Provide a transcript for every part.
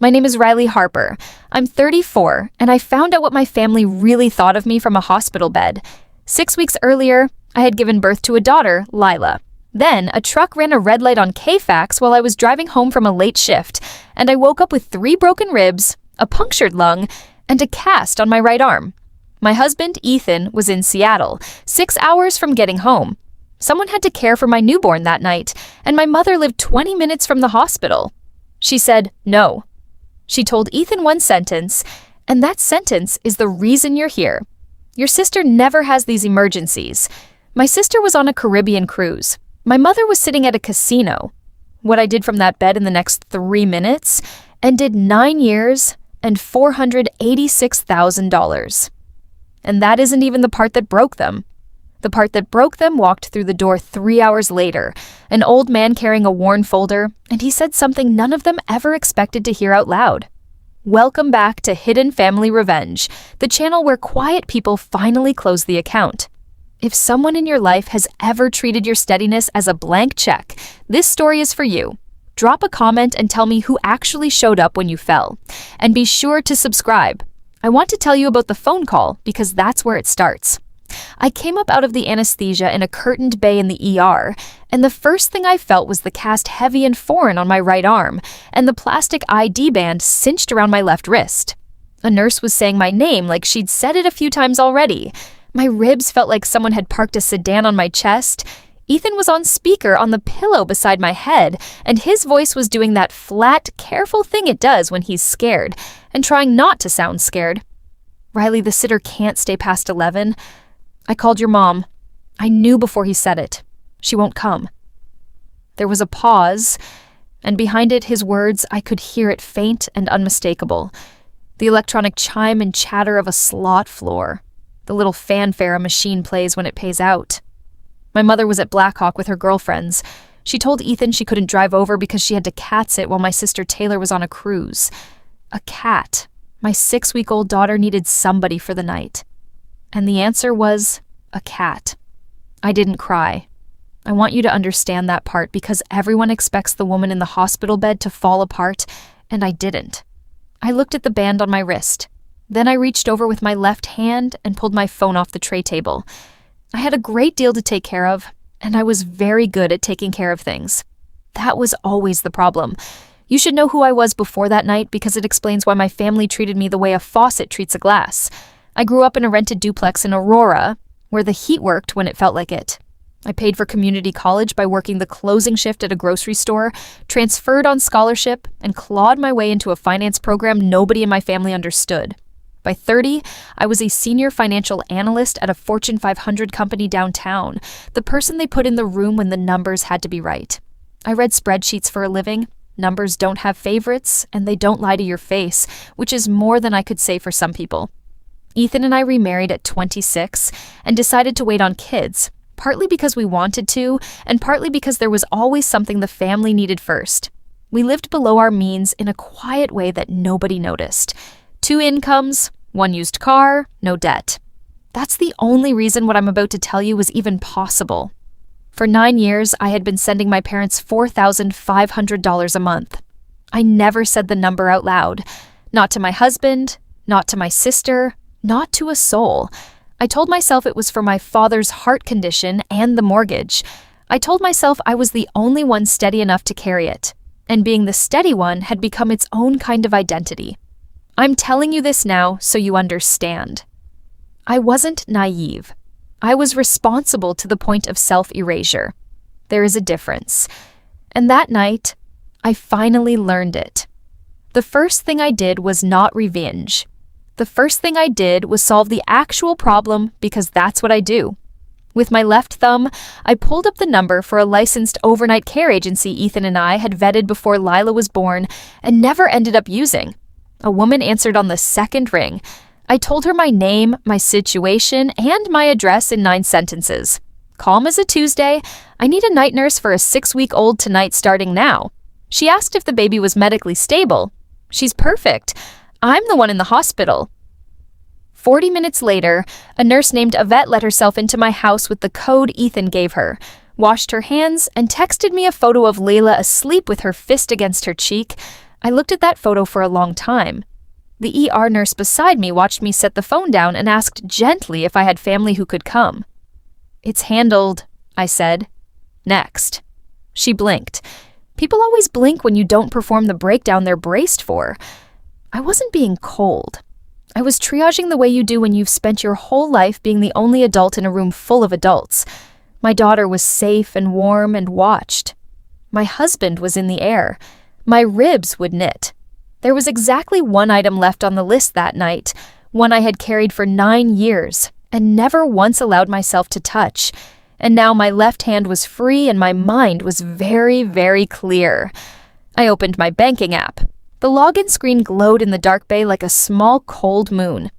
My name is Riley Harper. I'm 34, and I found out what my family really thought of me from a hospital bed. 6 weeks earlier, I had given birth to a daughter, Lila. Then, a truck ran a red light on K-Fax while I was driving home from a late shift, and I woke up with 3 broken ribs, a punctured lung, and a cast on my right arm. My husband, Ethan, was in Seattle, 6 hours from getting home. Someone had to care for my newborn that night, and my mother lived 20 minutes from the hospital. She said no. She told Ethan one sentence, and that sentence is the reason you're here. Your sister never has these emergencies. My sister was on a Caribbean cruise. My mother was sitting at a casino. What I did from that bed in the next 3 minutes ended 9 years and $486,000. And that isn't even the part that broke them. The part that broke them walked through the door 3 hours later, an old man carrying a worn folder, and he said something none of them ever expected to hear out loud. Welcome back to Hidden Family Revenge, the channel where quiet people finally close the account. If someone in your life has ever treated your steadiness as a blank check, this story is for you. Drop a comment and tell me who actually showed up when you fell. And be sure to subscribe. I want to tell you about the phone call because that's where it starts. I came up out of the anesthesia in a curtained bay in the ER, and the first thing I felt was the cast heavy and foreign on my right arm, and the plastic ID band cinched around my left wrist. A nurse was saying my name like she'd said it a few times already. My ribs felt like someone had parked a sedan on my chest. Ethan was on speaker on the pillow beside my head, and his voice was doing that flat, careful thing it does when he's scared, and trying not to sound scared. Riley, the sitter can't stay past 11. I called your mom. I knew before he said it. She won't come. There was a pause, and behind it, his words, I could hear it faint and unmistakable. The electronic chime and chatter of a slot floor. The little fanfare a machine plays when it pays out. My mother was at Blackhawk with her girlfriends. She told Ethan she couldn't drive over because she had to cat sit while my sister Taylor was on a cruise. A cat. My 6-week-old daughter needed somebody for the night. And the answer was a cat. I didn't cry. I want you to understand that part because everyone expects the woman in the hospital bed to fall apart, and I didn't. I looked at the band on my wrist. Then I reached over with my left hand and pulled my phone off the tray table. I had a great deal to take care of, and I was very good at taking care of things. That was always the problem. You should know who I was before that night because it explains why my family treated me the way a faucet treats a glass. I grew up in a rented duplex in Aurora, where the heat worked when it felt like it. I paid for community college by working the closing shift at a grocery store, transferred on scholarship, and clawed my way into a finance program nobody in my family understood. By 30, I was a senior financial analyst at a Fortune 500 company downtown, the person they put in the room when the numbers had to be right. I read spreadsheets for a living. Numbers don't have favorites, and they don't lie to your face, which is more than I could say for some people. Ethan and I remarried at 26 and decided to wait on kids, partly because we wanted to, and partly because there was always something the family needed first. We lived below our means in a quiet way that nobody noticed. 2 incomes, 1 used car, no debt. That's the only reason what I'm about to tell you was even possible. For 9 years, I had been sending my parents $4,500 a month. I never said the number out loud. Not to my husband, not to my sister, not to a soul. I told myself it was for my father's heart condition and the mortgage. I told myself I was the only one steady enough to carry it, and being the steady one had become its own kind of identity. I'm telling you this now so you understand. I wasn't naive. I was responsible to the point of self-erasure. There is a difference. And that night, I finally learned it. The first thing I did was not revenge. The first thing I did was solve the actual problem because that's what I do. With my left thumb, I pulled up the number for a licensed overnight care agency Ethan and I had vetted before Lila was born and never ended up using. A woman answered on the second ring. I told her my name, my situation, and my address in 9 sentences. Calm as a Tuesday, I need a night nurse for a 6-week-old tonight starting now. She asked if the baby was medically stable. She's perfect. I'm the one in the hospital. 40 minutes later, a nurse named Yvette let herself into my house with the code Ethan gave her, washed her hands, and texted me a photo of Layla asleep with her fist against her cheek. I looked at that photo for a long time. The ER nurse beside me watched me set the phone down and asked gently if I had family who could come. "It's handled," I said. "Next." She blinked. People always blink when you don't perform the breakdown they're braced for. I wasn't being cold. I was triaging the way you do when you've spent your whole life being the only adult in a room full of adults. My daughter was safe and warm and watched. My husband was in the air. My ribs would knit. There was exactly one item left on the list that night, one I had carried for 9 years and never once allowed myself to touch. And now my left hand was free and my mind was very, very clear. I opened my banking app. The login screen glowed in the dark bay like a small cold moon.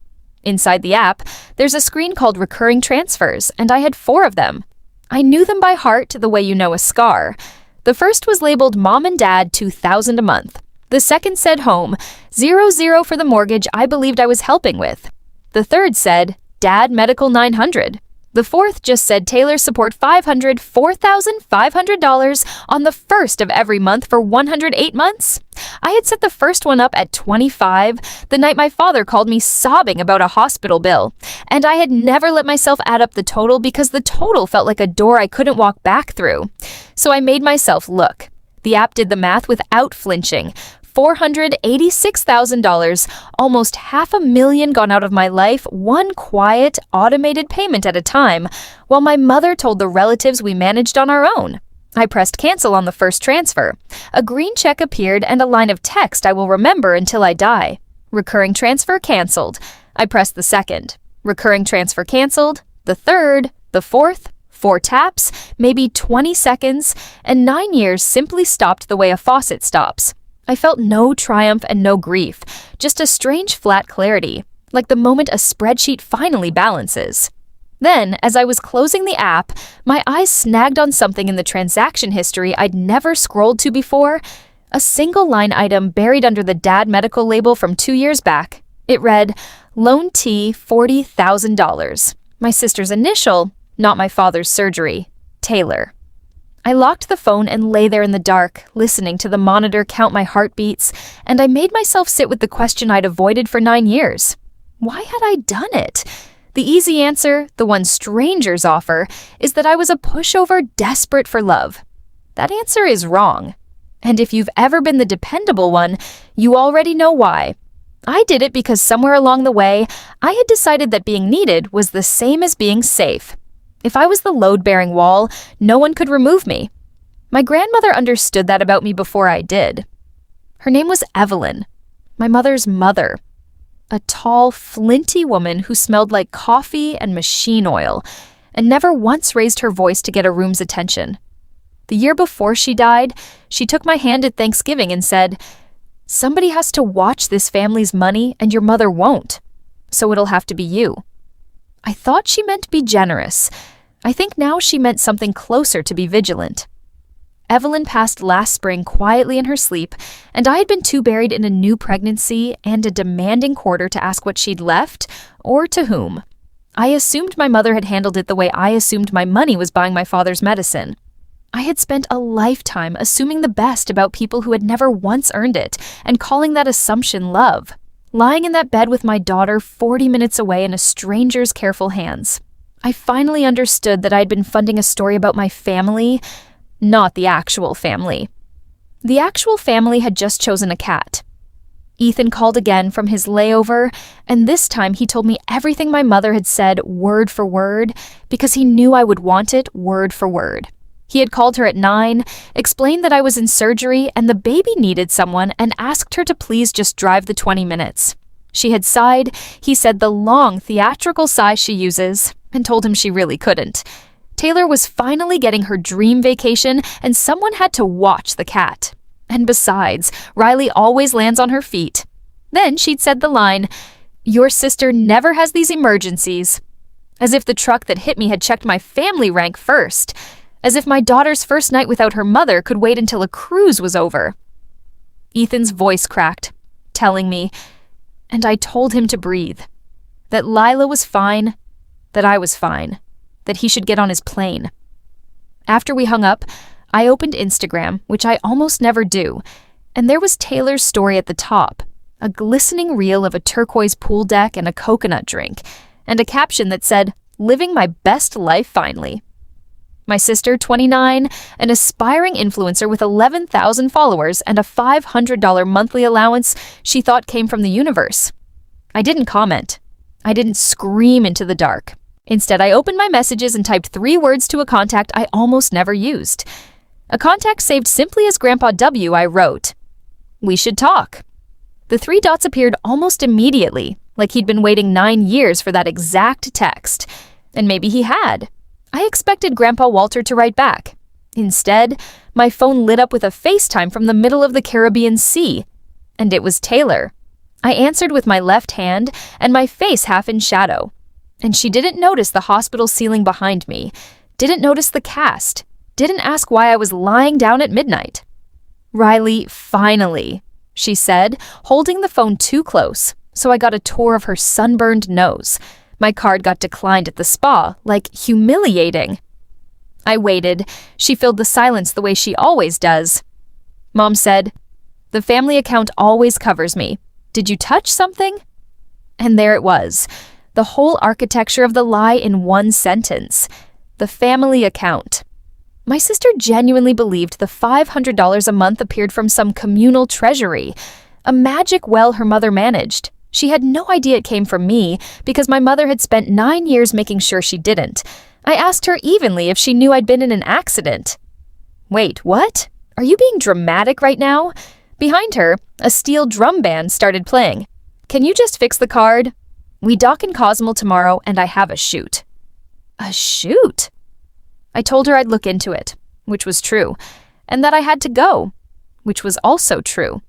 Inside the app, there's a screen called Recurring Transfers, and I had 4 of them. I knew them by heart the way you know a scar. The first was labeled Mom and Dad $2,000 a month. The second said Home, 00 for the mortgage I believed I was helping with. The third said Dad Medical $900. The fourth just said Taylor Support $500, $4,500 on the first of every month for 108 months. I had set the first one up at 25, the night my father called me sobbing about a hospital bill, and I had never let myself add up the total because the total felt like a door I couldn't walk back through. So I made myself look. The app did the math without flinching. $486,000, almost $500,000 gone out of my life, one quiet, automated payment at a time, while my mother told the relatives we managed on our own. I pressed cancel on the first transfer. A green check appeared and a line of text I will remember until I die. Recurring transfer canceled. I pressed the second. Recurring transfer canceled. The third. The fourth. 4 taps, maybe 20 seconds, and 9 years simply stopped the way a faucet stops. I felt no triumph and no grief, just a strange flat clarity, like the moment a spreadsheet finally balances. Then, as I was closing the app, my eyes snagged on something in the transaction history I'd never scrolled to before, a single line item buried under the Dad Medical label from 2 years back. It read, Loan T $40,000. My sister's initial, not my father's surgery, Taylor. I locked the phone and lay there in the dark, listening to the monitor count my heartbeats, and I made myself sit with the question I'd avoided for 9 years. Why had I done it? The easy answer, the one strangers offer, is that I was a pushover desperate for love. That answer is wrong. And if you've ever been the dependable one, you already know why. I did it because somewhere along the way, I had decided that being needed was the same as being safe. If I was the load-bearing wall, no one could remove me. My grandmother understood that about me before I did. Her name was Evelyn, my mother's mother. A tall, flinty woman who smelled like coffee and machine oil, and never once raised her voice to get a room's attention. The year before she died, she took my hand at Thanksgiving and said, "Somebody has to watch this family's money, and your mother won't. So it'll have to be you." I thought she meant be generous. I think now she meant something closer to be vigilant. Evelyn passed last spring quietly in her sleep, and I had been too buried in a new pregnancy and a demanding quarter to ask what she'd left, or to whom. I assumed my mother had handled it the way I assumed my money was buying my father's medicine. I had spent a lifetime assuming the best about people who had never once earned it, and calling that assumption love. Lying in that bed with my daughter 40 minutes away in a stranger's careful hands. I finally understood that I'd been funding a story about my family, not the actual family. The actual family had just chosen a cat. Ethan called again from his layover, and this time he told me everything my mother had said word for word, because he knew I would want it word for word. He had called her at 9, explained that I was in surgery and the baby needed someone, and asked her to please just drive the 20 minutes. She had sighed, he said the long theatrical sigh she uses, and told him she really couldn't. Taylor was finally getting her dream vacation, and someone had to watch the cat. And besides, Riley always lands on her feet. Then she'd said the line, "Your sister never has these emergencies." As if the truck that hit me had checked my family rank first. As if my daughter's first night without her mother could wait until a cruise was over. Ethan's voice cracked, telling me, and I told him to breathe, that Lila was fine, that I was fine, that he should get on his plane. After we hung up, I opened Instagram, which I almost never do, And there was Taylor's story at the top, a glistening reel of a turquoise pool deck and a coconut drink, and a caption that said, "Living my best life finally." My sister, 29, an aspiring influencer with 11,000 followers and a $500 monthly allowance she thought came from the universe. I didn't comment. I didn't scream into the dark. Instead, I opened my messages and typed 3 words to a contact I almost never used. A contact saved simply as Grandpa W, I wrote, "We should talk." The 3 dots appeared almost immediately, like he'd been waiting 9 years for that exact text. And maybe he had. I expected Grandpa Walter to write back. Instead, my phone lit up with a FaceTime from the middle of the Caribbean Sea. And it was Taylor. I answered with my left hand and my face half in shadow. And she didn't notice the hospital ceiling behind me, didn't notice the cast, didn't ask why I was lying down at midnight. "Riley, finally," she said, holding the phone too close, so I got a tour of her sunburned nose. My card got declined at the spa, like humiliating. I waited. She filled the silence the way she always does. Mom said, "The family account always covers me. Did you touch something?" And there it was, the whole architecture of the lie in one sentence. The family account. My sister genuinely believed the $500 a month appeared from some communal treasury, a magic well her mother managed. She had no idea it came from me because my mother had spent 9 years making sure she didn't. I asked her evenly if she knew I'd been in an accident. "Wait, what? Are you being dramatic right now?" Behind her, a steel drum band started playing. "Can you just fix the card? We dock in Cozumel tomorrow and I have a shoot." A shoot? I told her I'd look into it, which was true, and that I had to go, which was also true.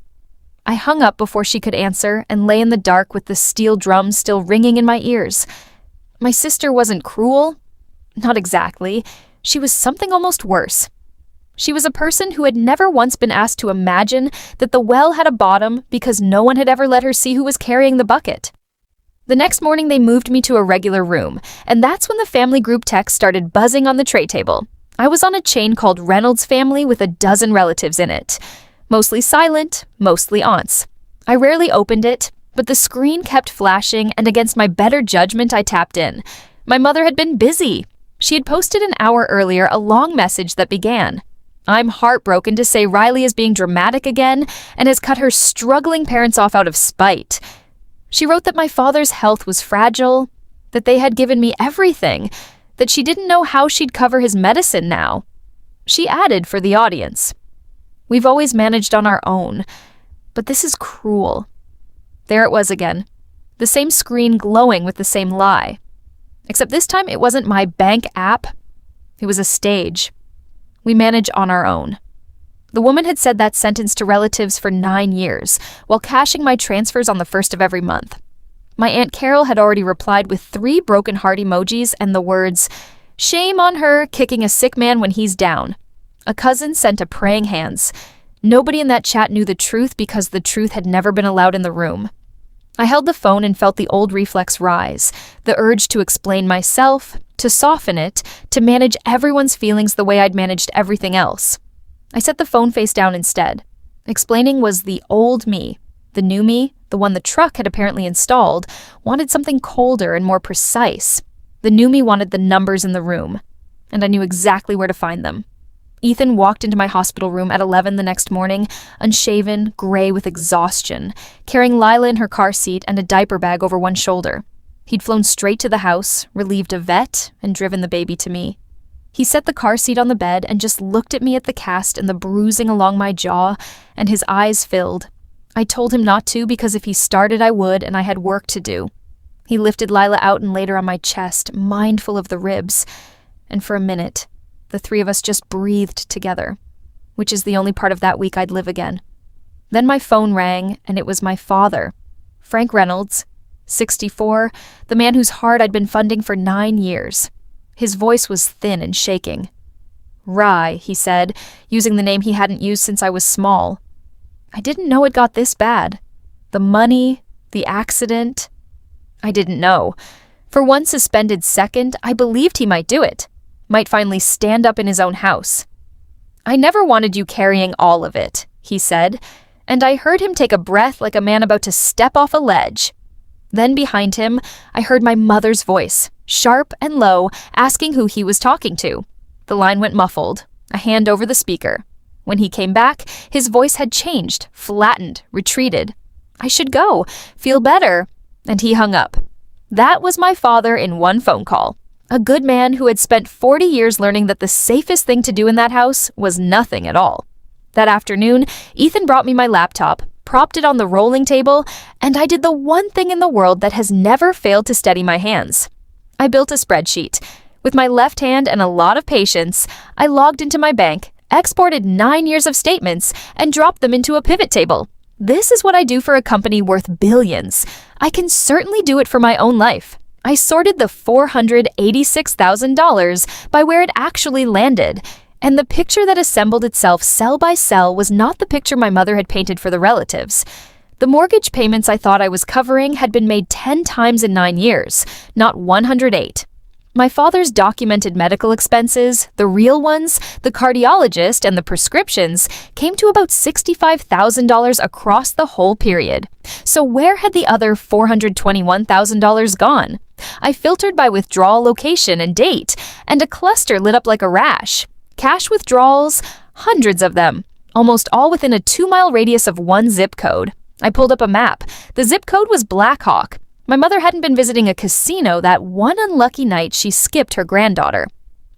I hung up before she could answer and lay in the dark with the steel drums still ringing in my ears. My sister wasn't cruel. Not exactly. She was something almost worse. She was a person who had never once been asked to imagine that the well had a bottom because no one had ever let her see who was carrying the bucket. The next morning they moved me to a regular room, and that's when the family group text started buzzing on the tray table. I was on a chain called Reynolds Family with a dozen relatives in it. Mostly silent, mostly aunts. I rarely opened it, but the screen kept flashing, and against my better judgment I tapped in. My mother had been busy. She had posted an hour earlier a long message that began, "I'm heartbroken to say Riley is being dramatic again and has cut her struggling parents off out of spite." She wrote that my father's health was fragile, that they had given me everything, that she didn't know how she'd cover his medicine now. She added for the audience, "We've always managed on our own, but this is cruel." There it was again, the same screen glowing with the same lie. Except this time it wasn't my bank app, it was a stage. "We manage on our own." The woman had said that sentence to relatives for 9 years, while cashing my transfers on the 1st of every month. My Aunt Carol had already replied with 3 broken heart emojis and the words, "Shame on her kicking a sick man when he's down." A cousin sent a praying hands. Nobody in that chat knew the truth because the truth had never been allowed in the room. I held the phone and felt the old reflex rise, the urge to explain myself, to soften it, to manage everyone's feelings the way I'd managed everything else. I set the phone face down instead. Explaining was the old me. The new me, the one the truck had apparently installed, wanted something colder and more precise. The new me wanted the numbers in the room, and I knew exactly where to find them. Ethan walked into my hospital room at 11 the next morning, unshaven, gray with exhaustion, carrying Lila in her car seat and a diaper bag over one shoulder. He'd flown straight to the house, relieved a vet, and driven the baby to me. He set the car seat on the bed and just looked at me at the cast and the bruising along my jaw, and his eyes filled. I told him not to because if he started I would, and I had work to do. He lifted Lila out and laid her on my chest, mindful of the ribs, and for a minute, the 3 of us just breathed together, which is the only part of that week I'd live again. Then my phone rang, and it was my father, Frank Reynolds, 64, the man whose heart I'd been funding for 9 years. His voice was thin and shaking. "Rye," he said, using the name he hadn't used since I was small. I didn't know it got this bad. The money, the accident. I didn't know. For one suspended second, I believed he might do it. Might finally stand up in his own house. "I never wanted you carrying all of it," he said, and I heard him take a breath like a man about to step off a ledge. Then behind him, I heard my mother's voice, sharp and low, asking who he was talking to. The line went muffled, a hand over the speaker. When he came back, his voice had changed, flattened, retreated. I should go, feel better. And he hung up. That was my father in one phone call. A good man who had spent 40 years learning that the safest thing to do in that house was nothing at all. That afternoon, Ethan brought me my laptop, propped it on the rolling table, and I did the one thing in the world that has never failed to steady my hands. I built a spreadsheet. With my left hand and a lot of patience, I logged into my bank, exported 9 years of statements, and dropped them into a pivot table. This is what I do for a company worth billions. I can certainly do it for my own life. I sorted the $486,000 by where it actually landed, and the picture that assembled itself cell by cell was not the picture my mother had painted for the relatives. The mortgage payments I thought I was covering had been made 10 times in 9 years, not 108. My father's documented medical expenses, the real ones, the cardiologist, and the prescriptions, came to about $65,000 across the whole period. So where had the other $421,000 gone? I filtered by withdrawal location and date, and a cluster lit up like a rash. Cash withdrawals, hundreds of them, almost all within a 2-mile radius of one zip code. I pulled up a map. The zip code was Blackhawk. My mother hadn't been visiting a casino that one unlucky night she skipped her granddaughter.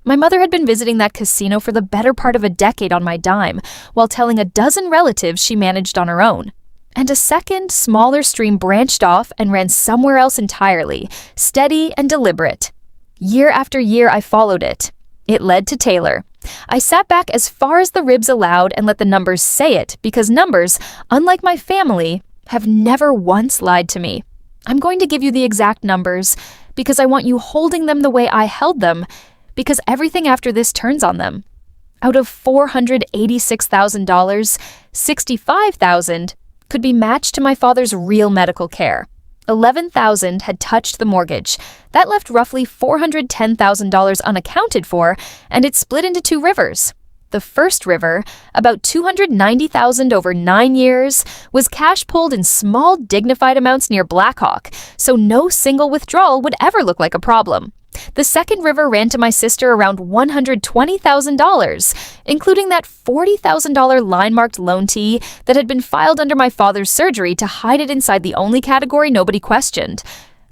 My mother had been visiting that casino for the better part of a decade on my dime, while telling a dozen relatives she managed on her own. And a second, smaller stream branched off and ran somewhere else entirely, steady and deliberate. Year after year, I followed it. It led to Taylor. I sat back as far as the ribs allowed and let the numbers say it, because numbers, unlike my family, have never once lied to me. I'm going to give you the exact numbers, because I want you holding them the way I held them, because everything after this turns on them. Out of $486,000, $65,000 could be matched to my father's real medical care. $11,000 had touched the mortgage. That left roughly $410,000 unaccounted for, and it split into 2 rivers. The first river, about $290,000 over 9 years, was cash pulled in small, dignified amounts near Blackhawk, so no single withdrawal would ever look like a problem. The second river ran to my sister around $120,000, including that $40,000 line-marked loan T that had been filed under my father's surgery to hide it inside the only category nobody questioned.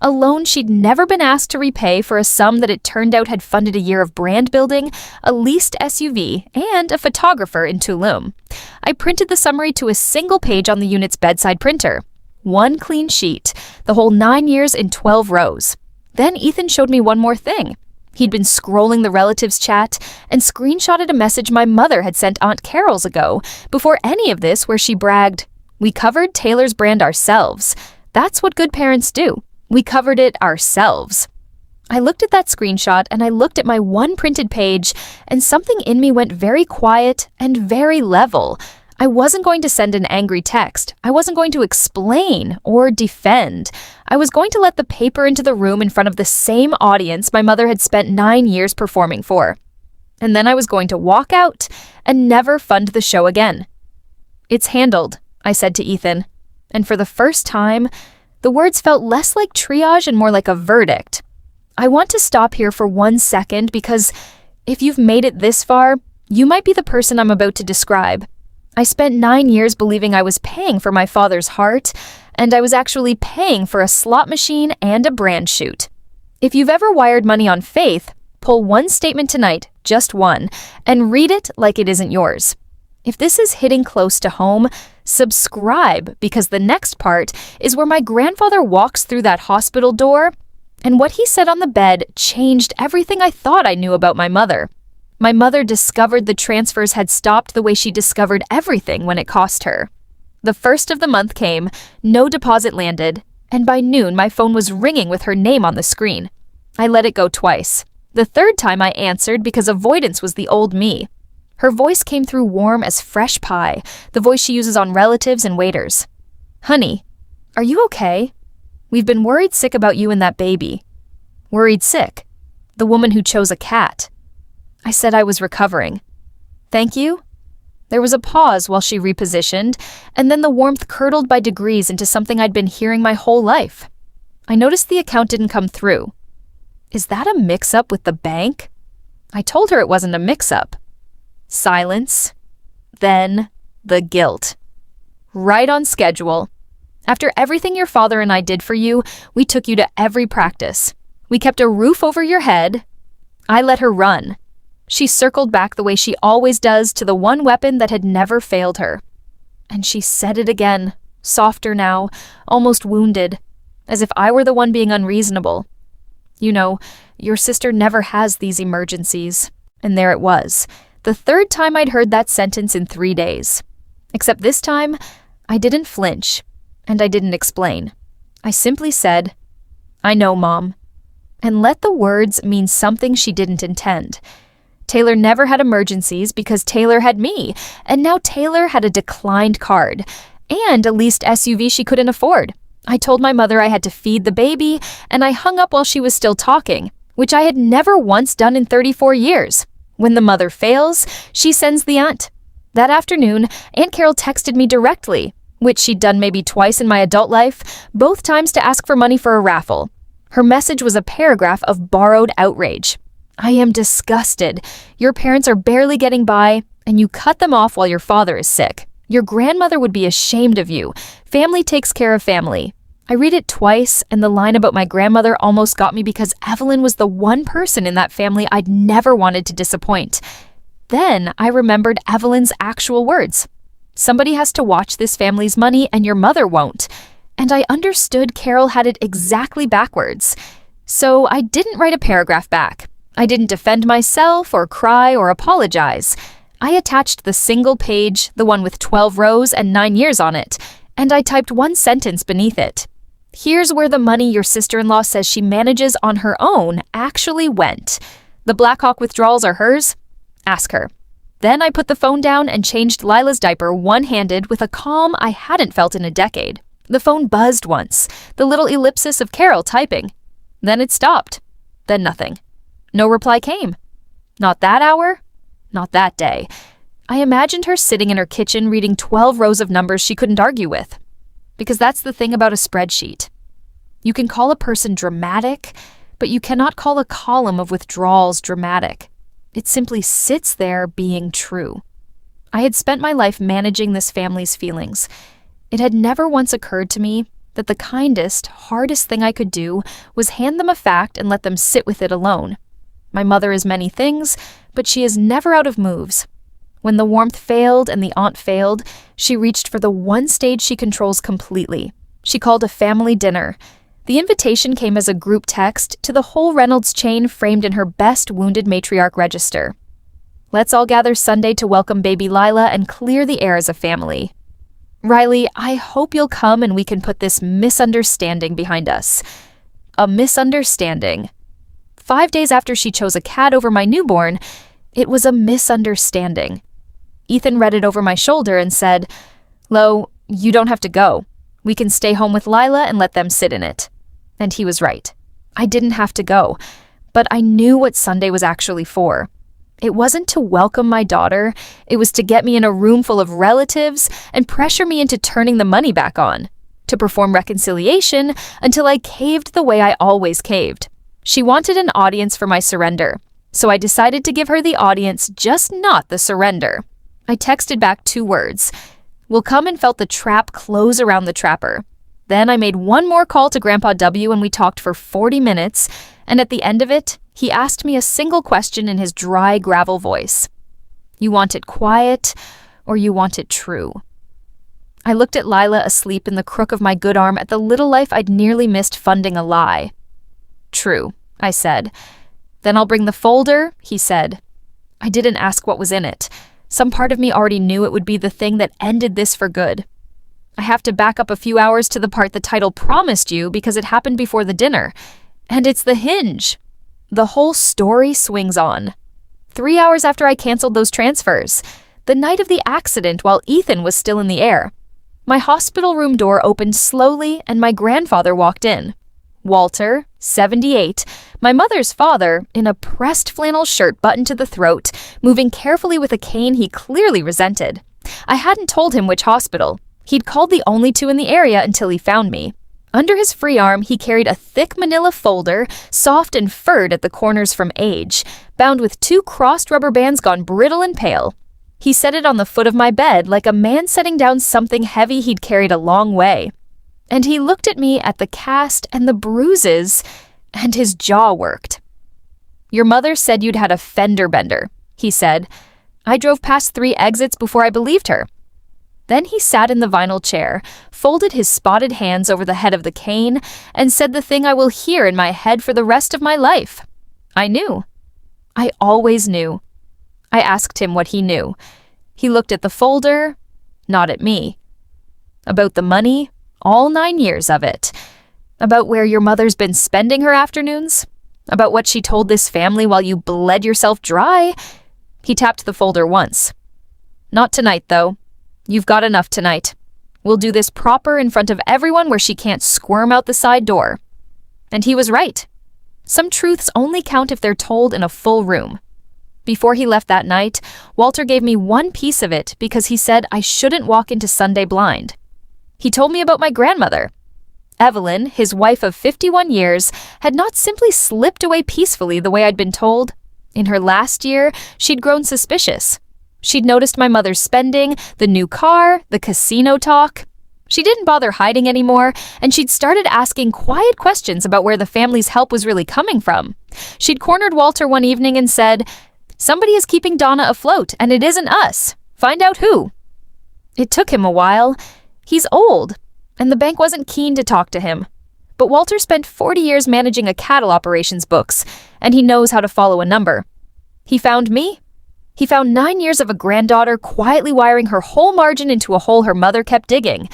A loan she'd never been asked to repay for a sum that it turned out had funded a year of brand building, a leased SUV, and a photographer in Tulum. I printed the summary to a single page on the unit's bedside printer. One clean sheet, the whole 9 years in 12 rows. Then Ethan showed me one more thing. He'd been scrolling the relatives' chat and screenshotted a message my mother had sent Aunt Carol's ago, before any of this, where she bragged, "We covered Taylor's brand ourselves. That's what good parents do. We covered it ourselves." I looked at that screenshot and I looked at my one printed page, and something in me went very quiet and very level. I wasn't going to send an angry text. I wasn't going to explain or defend. I was going to let the paper into the room in front of the same audience my mother had spent 9 years performing for. And then I was going to walk out and never fund the show again. "It's handled," I said to Ethan. And for the first time, the words felt less like triage and more like a verdict. I want to stop here for 1 second because if you've made it this far, you might be the person I'm about to describe. I spent 9 years believing I was paying for my father's heart, and I was actually paying for a slot machine and a brand shoot. If you've ever wired money on faith, pull one statement tonight, just one, and read it like it isn't yours. If this is hitting close to home, subscribe, because the next part is where my grandfather walks through that hospital door, and what he said on the bed changed everything I thought I knew about my mother. My mother discovered the transfers had stopped the way she discovered everything when it cost her. The first of the month came, no deposit landed, and by noon my phone was ringing with her name on the screen. I let it go twice. The third time I answered because avoidance was the old me. Her voice came through warm as fresh pie, the voice she uses on relatives and waiters. "Honey, are you okay? We've been worried sick about you and that baby." Worried sick? The woman who chose a cat. I said I was recovering. "Thank you?" There was a pause while she repositioned, and then the warmth curdled by degrees into something I'd been hearing my whole life. I noticed the account didn't come through. Is that a mix-up with the bank? I told her it wasn't a mix-up. Silence. Then the guilt. Right on schedule. After everything your father and I did for you, we took you to every practice. We kept a roof over your head. I let her run. She circled back the way she always does to the one weapon that had never failed her. And she said it again, softer now, almost wounded, as if I were the one being unreasonable. You know, your sister never has these emergencies. And there it was, the third time I'd heard that sentence in 3 days. Except this time, I didn't flinch, and I didn't explain. I simply said, "I know, Mom," and let the words mean something she didn't intend. Taylor never had emergencies because Taylor had me, and now Taylor had a declined card and a leased SUV she couldn't afford. I told my mother I had to feed the baby, and I hung up while she was still talking, which I had never once done in 34 years. When the mother fails, she sends the aunt. That afternoon, Aunt Carol texted me directly, which she'd done maybe twice in my adult life, both times to ask for money for a raffle. Her message was a paragraph of borrowed outrage. "I am disgusted. Your parents are barely getting by, and you cut them off while your father is sick. Your grandmother would be ashamed of you. Family takes care of family." I read it twice, and the line about my grandmother almost got me because Evelyn was the one person in that family I'd never wanted to disappoint. Then I remembered Evelyn's actual words. "Somebody has to watch this family's money, and your mother won't." And I understood Carol had it exactly backwards. So I didn't write a paragraph back. I didn't defend myself or cry or apologize. I attached the single page, the one with 12 rows and 9 years on it, and I typed one sentence beneath it. "Here's where the money your sister-in-law says she manages on her own actually went. The Blackhawk withdrawals are hers? Ask her." Then I put the phone down and changed Lila's diaper one-handed with a calm I hadn't felt in a decade. The phone buzzed once, the little ellipsis of Carol typing. Then it stopped. Then nothing. No reply came. Not that hour. Not that day. I imagined her sitting in her kitchen reading 12 rows of numbers she couldn't argue with. Because that's the thing about a spreadsheet. You can call a person dramatic, but you cannot call a column of withdrawals dramatic. It simply sits there being true. I had spent my life managing this family's feelings. It had never once occurred to me that the kindest, hardest thing I could do was hand them a fact and let them sit with it alone. My mother is many things, but she is never out of moves. When the warmth failed and the aunt failed, she reached for the one stage she controls completely. She called a family dinner. The invitation came as a group text to the whole Reynolds chain framed in her best wounded matriarch register. "Let's all gather Sunday to welcome baby Lila and clear the air as a family. Riley, I hope you'll come and we can put this misunderstanding behind us." A misunderstanding. 5 days after she chose a cat over my newborn, it was a misunderstanding. Ethan read it over my shoulder and said, "Lo, you don't have to go. We can stay home with Lila and let them sit in it." And he was right. I didn't have to go, but I knew what Sunday was actually for. It wasn't to welcome my daughter, it was to get me in a room full of relatives and pressure me into turning the money back on, to perform reconciliation until I caved the way I always caved. She wanted an audience for my surrender, so I decided to give her the audience, just not the surrender. I texted back 2 words. "Will come," and felt the trap close around the trapper. Then I made one more call to Grandpa W and we talked for 40 minutes, and at the end of it, he asked me a single question in his dry gravel voice. "You want it quiet, or you want it true?" I looked at Lila asleep in the crook of my good arm at the little life I'd nearly missed funding a lie. "True," I said. "Then I'll bring the folder," he said. I didn't ask what was in it. Some part of me already knew it would be the thing that ended this for good. I have to back up a few hours to the part the title promised you because it happened before the dinner. And it's the hinge. The whole story swings on. 3 hours after I canceled those transfers, the night of the accident while Ethan was still in the air, my hospital room door opened slowly and my grandfather walked in. Walter, 78, my mother's father, in a pressed flannel shirt buttoned to the throat, moving carefully with a cane he clearly resented. I hadn't told him which hospital. He'd called the only two in the area until he found me. Under his free arm, he carried a thick manila folder, soft and furred at the corners from age, bound with 2 crossed rubber bands gone brittle and pale. He set it on the foot of my bed like a man setting down something heavy he'd carried a long way. And he looked at me at the cast and the bruises, and his jaw worked. "Your mother said you'd had a fender bender," he said. I drove past 3 exits before I believed her. Then he sat in the vinyl chair, folded his spotted hands over the head of the cane, and said the thing I will hear in my head for the rest of my life. I knew. I always knew. I asked him what he knew. He looked at the folder, not at me. About the money, all 9 years of it. About where your mother's been spending her afternoons. About what she told this family while you bled yourself dry. He tapped the folder once. "Not tonight, though. You've got enough tonight. We'll do this proper in front of everyone where she can't squirm out the side door." And he was right. Some truths only count if they're told in a full room. Before he left that night, Walter gave me one piece of it because he said I shouldn't walk into Sunday blind. He told me about my grandmother. Evelyn, his wife of 51 years, had not simply slipped away peacefully the way I'd been told. In her last year, she'd grown suspicious. She'd noticed my mother's spending, the new car, the casino talk. She didn't bother hiding anymore, and she'd started asking quiet questions about where the family's help was really coming from. She'd cornered Walter one evening and said, "Somebody is keeping Donna afloat, and it isn't us. Find out who." It took him a while. He's old, and the bank wasn't keen to talk to him. But Walter spent 40 years managing a cattle operations books, and he knows how to follow a number. He found me. He found 9 years of a granddaughter quietly wiring her whole margin into a hole her mother kept digging.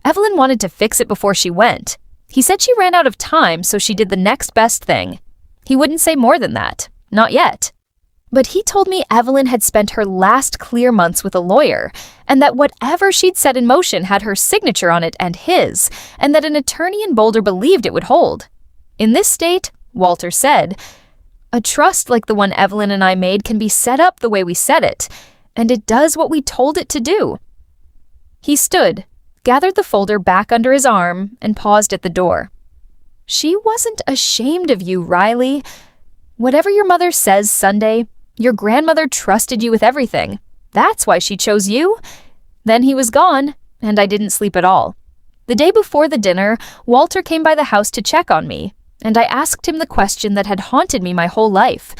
Evelyn wanted to fix it before she went. He said she ran out of time, so she did the next best thing. He wouldn't say more than that. Not yet. But he told me Evelyn had spent her last clear months with a lawyer, and that whatever she'd set in motion had her signature on it and his, and that an attorney in Boulder believed it would hold. In this state, Walter said, a trust like the one Evelyn and I made can be set up the way we set it, and it does what we told it to do. He stood, gathered the folder back under his arm, and paused at the door. "She wasn't ashamed of you, Riley. Whatever your mother says Sunday, your grandmother trusted you with everything. That's why she chose you." Then he was gone, and I didn't sleep at all. The day before the dinner, Walter came by the house to check on me, and I asked him the question that had haunted me my whole life.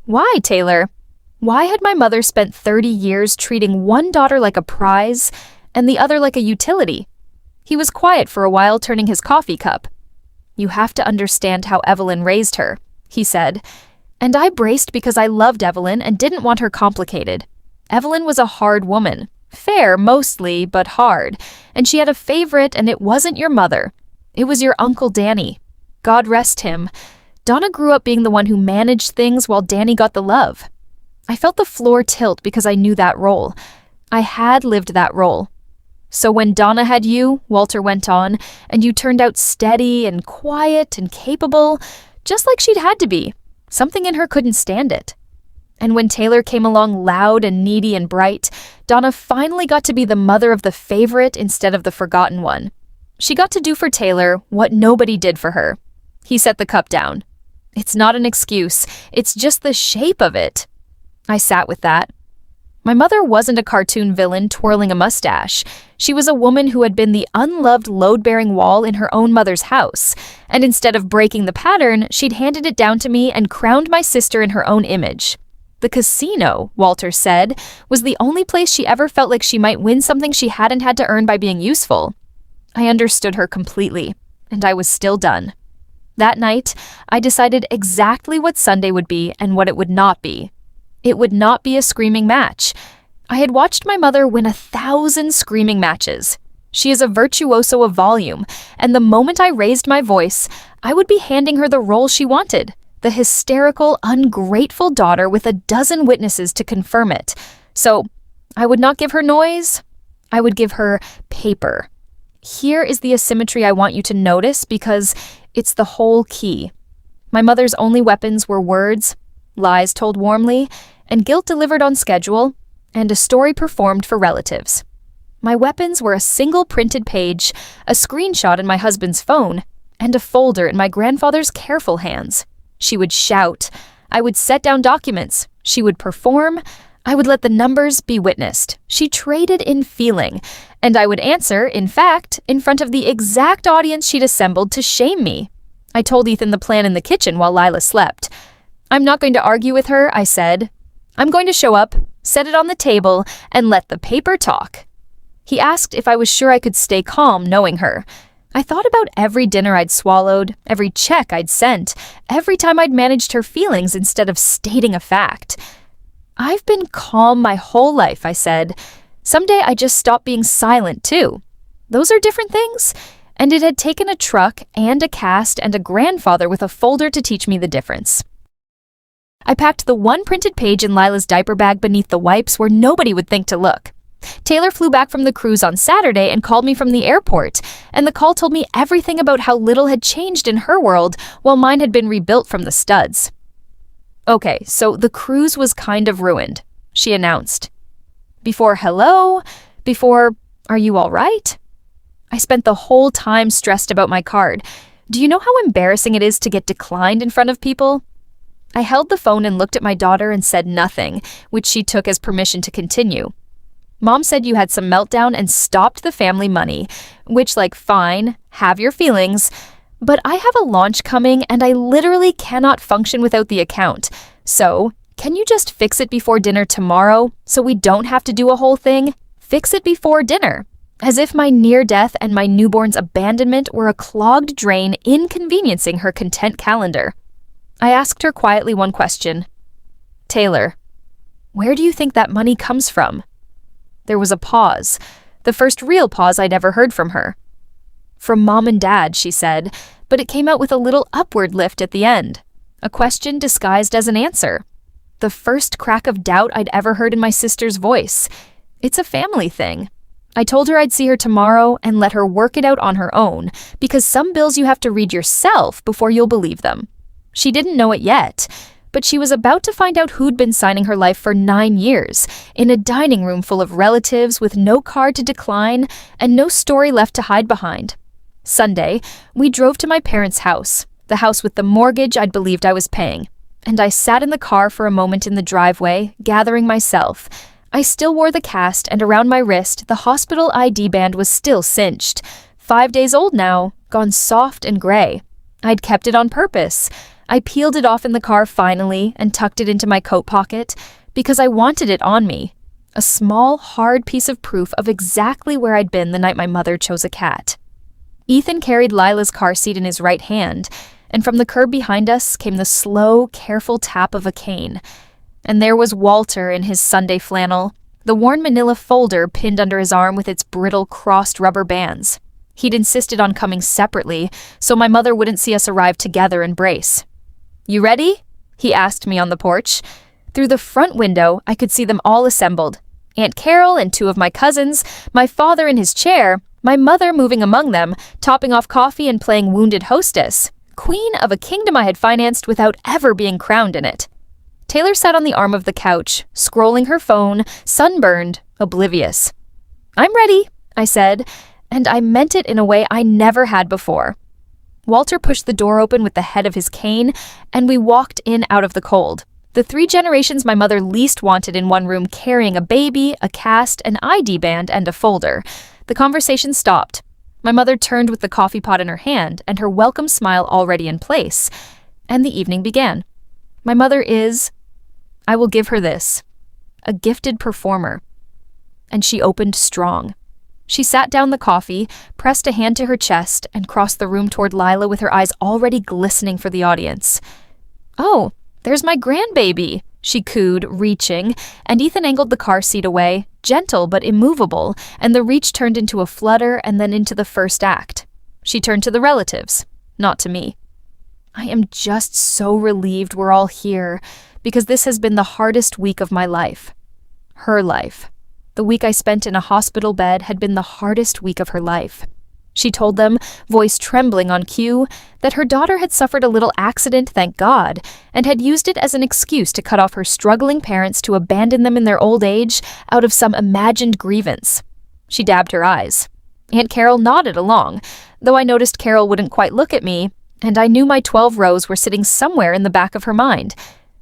Why, Taylor? Why had my mother spent 30 years treating one daughter like a prize and the other like a utility? He was quiet for a while, turning his coffee cup. "You have to understand how Evelyn raised her," he said. And I braced because I loved Evelyn and didn't want her complicated. Evelyn was a hard woman. Fair, mostly, but hard. And she had a favorite, and it wasn't your mother. It was your Uncle Danny. God rest him. Donna grew up being the one who managed things while Danny got the love. I felt the floor tilt because I knew that role. I had lived that role. "So when Donna had you," Walter went on, "and you turned out steady and quiet and capable, just like she'd had to be, something in her couldn't stand it. And when Taylor came along loud and needy and bright, Donna finally got to be the mother of the favorite instead of the forgotten one. She got to do for Taylor what nobody did for her." He set the cup down. "It's not an excuse. It's just the shape of it." I sat with that. My mother wasn't a cartoon villain twirling a mustache. She was a woman who had been the unloved load-bearing wall in her own mother's house, and instead of breaking the pattern, she'd handed it down to me and crowned my sister in her own image. The casino, Walter said, was the only place she ever felt like she might win something she hadn't had to earn by being useful. I understood her completely, and I was still done. That night, I decided exactly what Sunday would be and what it would not be. It would not be a screaming match. I had watched my mother win 1,000 screaming matches. She is a virtuoso of volume, and the moment I raised my voice, I would be handing her the role she wanted, the hysterical, ungrateful daughter with a dozen witnesses to confirm it. So, I would not give her noise. I would give her paper. Here is the asymmetry I want you to notice because It's the whole key. My mother's only weapons were words, lies told warmly, and guilt delivered on schedule, and a story performed for relatives. My weapons were a single printed page, a screenshot in my husband's phone, and a folder in my grandfather's careful hands. She would shout. I would set down documents. She would perform. I would let the numbers be witnessed. She traded in feeling, and I would answer, in fact, in front of the exact audience she'd assembled to shame me. I told Ethan the plan in the kitchen while Lila slept. I'm not going to argue with her, I said. I'm going to show up, set it on the table, and let the paper talk. He asked if I was sure I could stay calm knowing her. I thought about every dinner I'd swallowed, every check I'd sent, every time I'd managed her feelings instead of stating a fact. I've been calm my whole life, I said. Someday I just stopped being silent, too. Those are different things. And it had taken a truck and a cast and a grandfather with a folder to teach me the difference. I packed the one printed page in Lila's diaper bag beneath the wipes where nobody would think to look. Taylor flew back from the cruise on Saturday and called me from the airport, and the call told me everything about how little had changed in her world while mine had been rebuilt from the studs. Okay, so the cruise was kind of ruined, she announced. Before hello, before are you all right? I spent the whole time stressed about my card. Do you know how embarrassing it is to get declined in front of people? I held the phone and looked at my daughter and said nothing, which she took as permission to continue. Mom said you had some meltdown and stopped the family money, which, like, fine, have your feelings, but I have a launch coming and I literally cannot function without the account. So, can you just fix it before dinner tomorrow so we don't have to do a whole thing? Fix it before dinner. As if my near death and my newborn's abandonment were a clogged drain inconveniencing her content calendar. I asked her quietly one question. Taylor, where do you think that money comes from? There was a pause, the first real pause I'd ever heard from her. From Mom and Dad, she said, but it came out with a little upward lift at the end. A question disguised as an answer. The first crack of doubt I'd ever heard in my sister's voice. It's a family thing. I told her I'd see her tomorrow and let her work it out on her own, because some bills you have to read yourself before you'll believe them. She didn't know it yet, but she was about to find out who'd been signing her life for 9 years, in a dining room full of relatives with no card to decline and no story left to hide behind. Sunday, we drove to my parents' house, the house with the mortgage I'd believed I was paying, and I sat in the car for a moment in the driveway, gathering myself. I still wore the cast, and around my wrist, the hospital ID band was still cinched. 5 days old now, gone soft and gray. I'd kept it on purpose. I peeled it off in the car finally and tucked it into my coat pocket because I wanted it on me. A small, hard piece of proof of exactly where I'd been the night my mother chose a cat. Ethan carried Lila's car seat in his right hand, and from the curb behind us came the slow, careful tap of a cane. And there was Walter in his Sunday flannel, the worn manila folder pinned under his arm with its brittle, crossed rubber bands. He'd insisted on coming separately, so my mother wouldn't see us arrive together and brace. You ready? He asked me on the porch. Through the front window, I could see them all assembled. Aunt Carol and 2 of my cousins, my father in his chair, my mother moving among them, topping off coffee and playing wounded hostess, queen of a kingdom I had financed without ever being crowned in it. Taylor sat on the arm of the couch, scrolling her phone, sunburned, oblivious. I'm ready, I said, and I meant it in a way I never had before. Walter pushed the door open with the head of his cane, and we walked in out of the cold. The 3 generations my mother least wanted in one room carrying a baby, a cast, an ID band, and a folder. The conversation stopped. My mother turned with the coffee pot in her hand and her welcome smile already in place, and the evening began. My mother is, I will give her this, a gifted performer. And she opened strong. She sat down the coffee, pressed a hand to her chest, and crossed the room toward Lila with her eyes already glistening for the audience. Oh, there's my grandbaby, she cooed, reaching, and Ethan angled the car seat away, gentle but immovable, and the reach turned into a flutter and then into the first act. She turned to the relatives, not to me. I am just so relieved we're all here, because this has been the hardest week of my life. Her life. The week I spent in a hospital bed had been the hardest week of her life. She told them, voice trembling on cue, that her daughter had suffered a little accident, thank God, and had used it as an excuse to cut off her struggling parents to abandon them in their old age out of some imagined grievance. She dabbed her eyes. Aunt Carol nodded along, though I noticed Carol wouldn't quite look at me, and I knew my 12 rows were sitting somewhere in the back of her mind.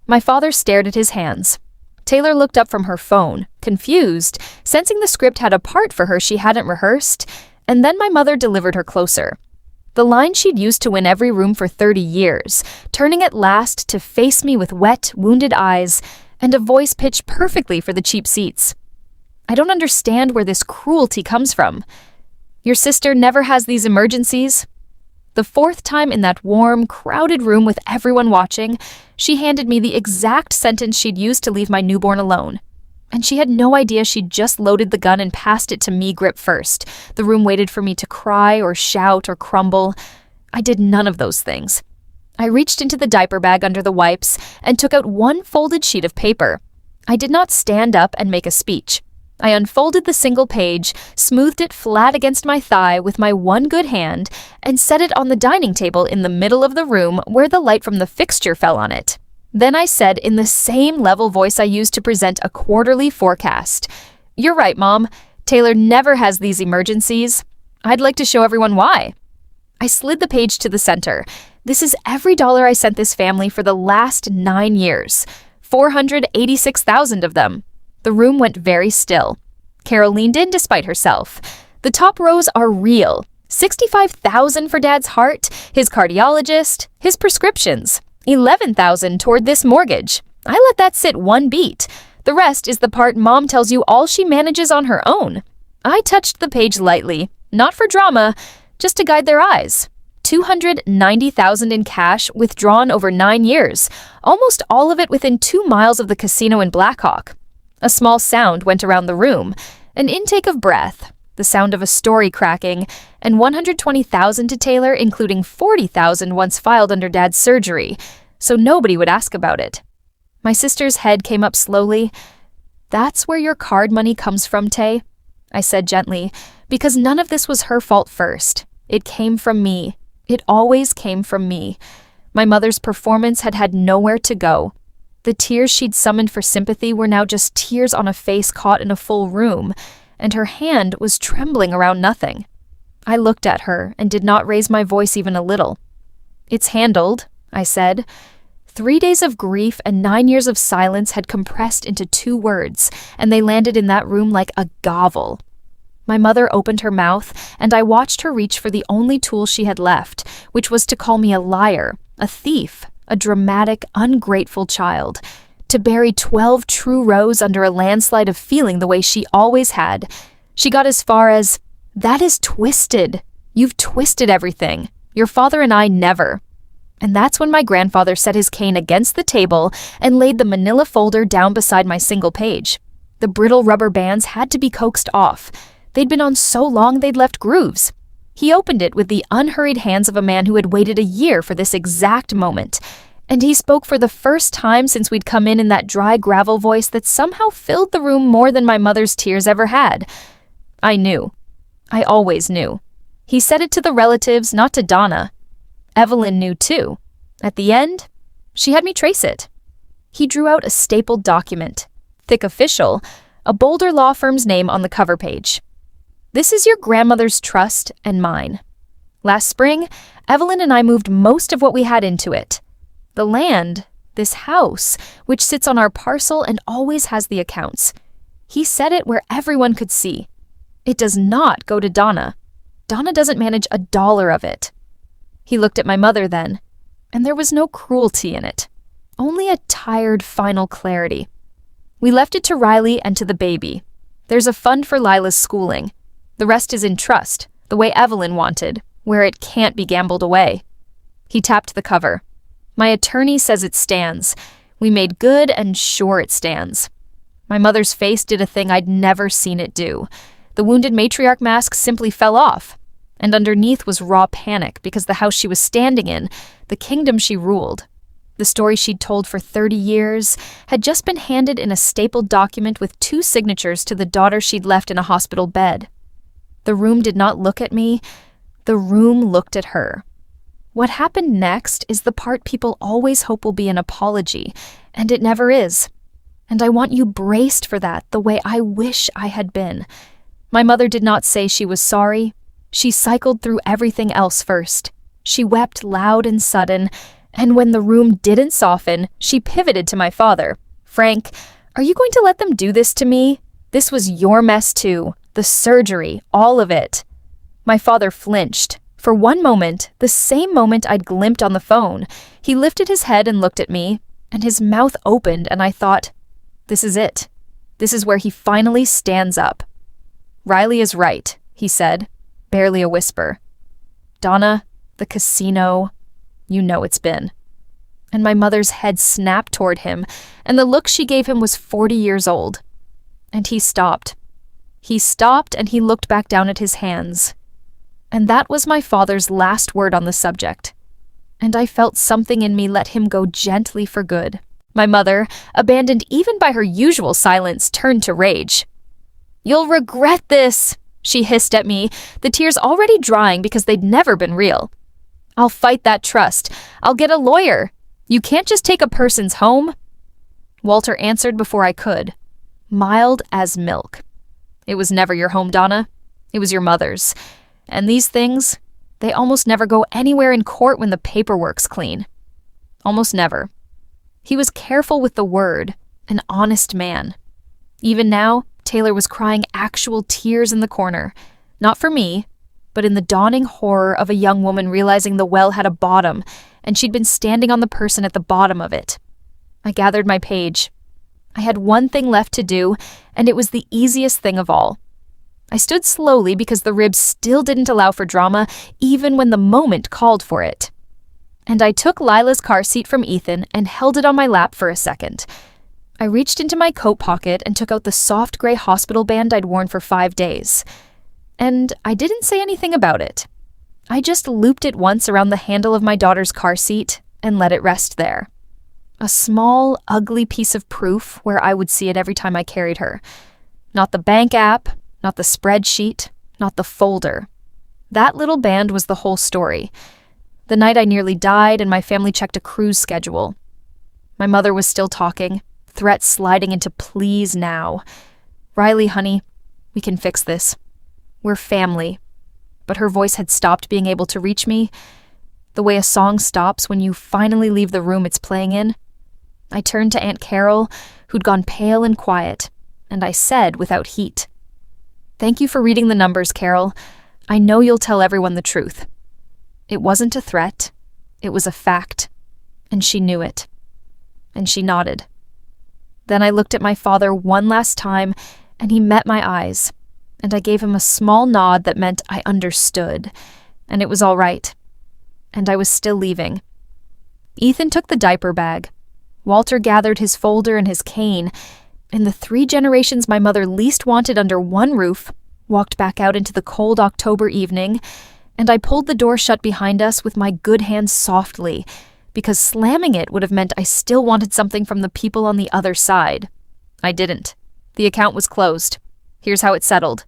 My father stared at his hands. Taylor looked up from her phone, confused, sensing the script had a part for her she hadn't rehearsed, and then my mother delivered her closer. The line she'd used to win every room for 30 years, turning at last to face me with wet, wounded eyes, and a voice pitched perfectly for the cheap seats. I don't understand where this cruelty comes from. Your sister never has these emergencies? The fourth time in that warm, crowded room with everyone watching, she handed me the exact sentence she'd used to leave my newborn alone. And she had no idea she'd just loaded the gun and passed it to me grip first. The room waited for me to cry or shout or crumble. I did none of those things. I reached into the diaper bag under the wipes and took out one folded sheet of paper. I did not stand up and make a speech. I unfolded the single page, smoothed it flat against my thigh with my one good hand, and set it on the dining table in the middle of the room where the light from the fixture fell on it. Then I said in the same level voice I used to present a quarterly forecast, "You're right, Mom. Taylor never has these emergencies. I'd like to show everyone why." I slid the page to the center. This is every dollar I sent this family for the last 9 years. 486,000 of them. The room went very still. Carol leaned in despite herself. The top rows are real. 65,000 for Dad's heart, his cardiologist, his prescriptions. 11,000 toward this mortgage. I let that sit one beat. The rest is the part Mom tells you all she manages on her own. I touched the page lightly, not for drama, just to guide their eyes. 290,000 in cash withdrawn over 9 years, almost all of it within 2 miles of the casino in Blackhawk. A small sound went around the room, an intake of breath, the sound of a story cracking, and 120,000 to Taylor, including 40,000 once filed under Dad's surgery, so nobody would ask about it. My sister's head came up slowly. "That's where your card money comes from, Tay," I said gently, because none of this was her fault first. It came from me. It always came from me. My mother's performance had had nowhere to go. The tears she'd summoned for sympathy were now just tears on a face caught in a full room, and her hand was trembling around nothing. I looked at her and did not raise my voice even a little. "It's handled," I said. 3 days of grief and 9 years of silence had compressed into 2 words, and they landed in that room like a gavel. My mother opened her mouth, and I watched her reach for the only tool she had left, which was to call me a liar, a thief, a dramatic, ungrateful child, to bury 12 true rows under a landslide of feeling the way she always had. She got as far as, "That is twisted. You've twisted everything. Your father and I never." And that's when my grandfather set his cane against the table and laid the manila folder down beside my single page. The brittle rubber bands had to be coaxed off. They'd been on so long they'd left grooves. He opened it with the unhurried hands of a man who had waited a year for this exact moment, and he spoke for the first time since we'd come in that dry gravel voice that somehow filled the room more than my mother's tears ever had. I knew. I always knew. He said it to the relatives, not to Donna. Evelyn knew too. At the end, she had me trace it. He drew out a stapled document, thick official, a Boulder law firm's name on the cover page. "This is your grandmother's trust and mine. Last spring, Evelyn and I moved most of what we had into it. The land, this house, which sits on our parcel and always has the accounts. He said it where everyone could see. It does not go to Donna. Donna doesn't manage a dollar of it." He looked at my mother then, and there was no cruelty in it, only a tired final clarity. "We left it to Riley and to the baby. There's a fund for Lila's schooling. The rest is in trust, the way Evelyn wanted, where it can't be gambled away." He tapped the cover. "My attorney says it stands. We made good and sure it stands." My mother's face did a thing I'd never seen it do. The wounded matriarch mask simply fell off, and underneath was raw panic because the house she was standing in, the kingdom she ruled, the story she'd told for 30 years, had just been handed in a stapled document with 2 signatures to the daughter she'd left in a hospital bed. The room did not look at me, The room looked at her. What happened next is the part people always hope will be an apology, and it never is. And I want you braced for that the way I wish I had been. My mother did not say she was sorry. She cycled through everything else first. She wept loud and sudden, and when the room didn't soften, she pivoted to my father. "Frank, are you going to let them do this to me? This was your mess too. The surgery, all of it." My father flinched. For one moment, the same moment I'd glimpsed on the phone, he lifted his head and looked at me, and his mouth opened, and I thought, this is it. This is where he finally stands up. "Riley is right," he said, barely a whisper. "Donna, the casino, you know it's been." And my mother's head snapped toward him, and the look she gave him was 40 years old. And he stopped. He stopped and he looked back down at his hands. And that was my father's last word on the subject. And I felt something in me let him go gently for good. My mother, abandoned even by her usual silence, turned to rage. "You'll regret this," she hissed at me, the tears already drying because they'd never been real. "I'll fight that trust. I'll get a lawyer. You can't just take a person's home." Walter answered before I could, mild as milk. "It was never your home, Donna. It was your mother's. And these things, they almost never go anywhere in court when the paperwork's clean. Almost never." He was careful with the word, an honest man. Even now, Taylor was crying actual tears in the corner, not for me, but in the dawning horror of a young woman realizing the well had a bottom, and she'd been standing on the person at the bottom of it. I gathered my page. I had one thing left to do, and it was the easiest thing of all. I stood slowly because the ribs still didn't allow for drama, even when the moment called for it. And I took Lila's car seat from Ethan and held it on my lap for a second. I reached into my coat pocket and took out the soft gray hospital band I'd worn for 5 days. And I didn't say anything about it. I just looped it once around the handle of my daughter's car seat and let it rest there. A small, ugly piece of proof where I would see it every time I carried her. Not the bank app, not the spreadsheet, not the folder. That little band was the whole story. The night I nearly died and my family checked a cruise schedule. My mother was still talking, threats sliding into please now. "Riley, honey, we can fix this. We're family." But her voice had stopped being able to reach me. The way a song stops when you finally leave the room it's playing in. I turned to Aunt Carol, who'd gone pale and quiet, and I said without heat, "Thank you for reading the numbers, Carol. I know you'll tell everyone the truth." It wasn't a threat. It was a fact. And she knew it. And she nodded. Then I looked at my father one last time, and he met my eyes, and I gave him a small nod that meant I understood, and it was all right. And I was still leaving. Ethan took the diaper bag. Walter gathered his folder and his cane, and the 3 generations my mother least wanted under one roof walked back out into the cold October evening, and I pulled the door shut behind us with my good hand softly, because slamming it would have meant I still wanted something from the people on the other side. I didn't. The account was closed. Here's how it settled.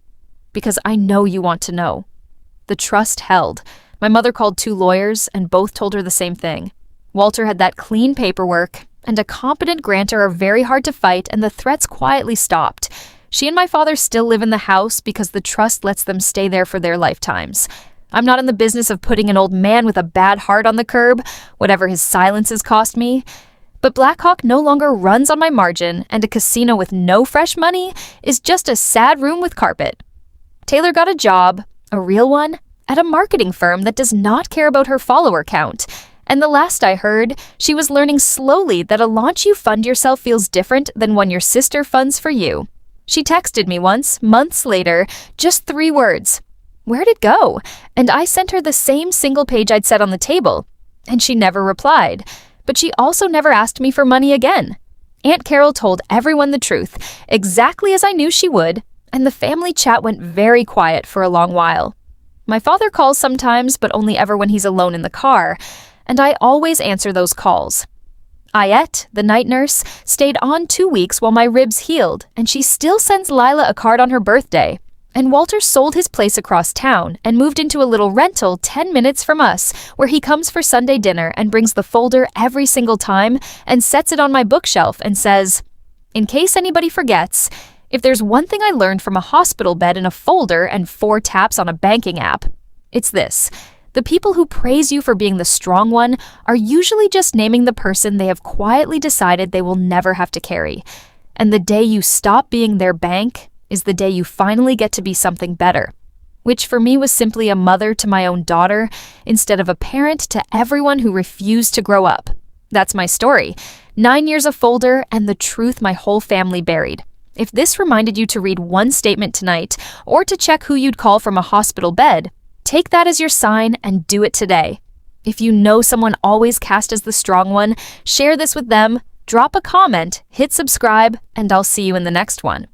Because I know you want to know. The trust held. My mother called 2 lawyers, and both told her the same thing. Walter had that clean paperwork, and a competent grantor are very hard to fight, and the threats quietly stopped. She and my father still live in the house because the trust lets them stay there for their lifetimes. I'm not in the business of putting an old man with a bad heart on the curb, whatever his silences cost me. But Blackhawk no longer runs on my margin, and a casino with no fresh money is just a sad room with carpet. Taylor got a job, a real one, at a marketing firm that does not care about her follower count. And the last I heard, she was learning slowly that a launch you fund yourself feels different than one your sister funds for you. She texted me once, months later, just 3 words. Where'd it go? And I sent her the same single page I'd set on the table. And she never replied. But she also never asked me for money again. Aunt Carol told everyone the truth, exactly as I knew she would, and the family chat went very quiet for a long while. My father calls sometimes, but only ever when he's alone in the car, and I always answer those calls. Ayette, the night nurse, stayed on 2 weeks while my ribs healed, and she still sends Lila a card on her birthday. And Walter sold his place across town and moved into a little rental 10 minutes from us, where he comes for Sunday dinner and brings the folder every single time and sets it on my bookshelf and says, "In case anybody forgets, if there's one thing I learned from a hospital bed in a folder and 4 taps on a banking app, it's this. The people who praise you for being the strong one are usually just naming the person they have quietly decided they will never have to carry. And the day you stop being their bank is the day you finally get to be something better." Which for me was simply a mother to my own daughter instead of a parent to everyone who refused to grow up. That's my story. 9 years of folder and the truth my whole family buried. If this reminded you to read one statement tonight or to check who you'd call from a hospital bed, take that as your sign and do it today. If you know someone always cast as the strong one, share this with them, drop a comment, hit subscribe, and I'll see you in the next one.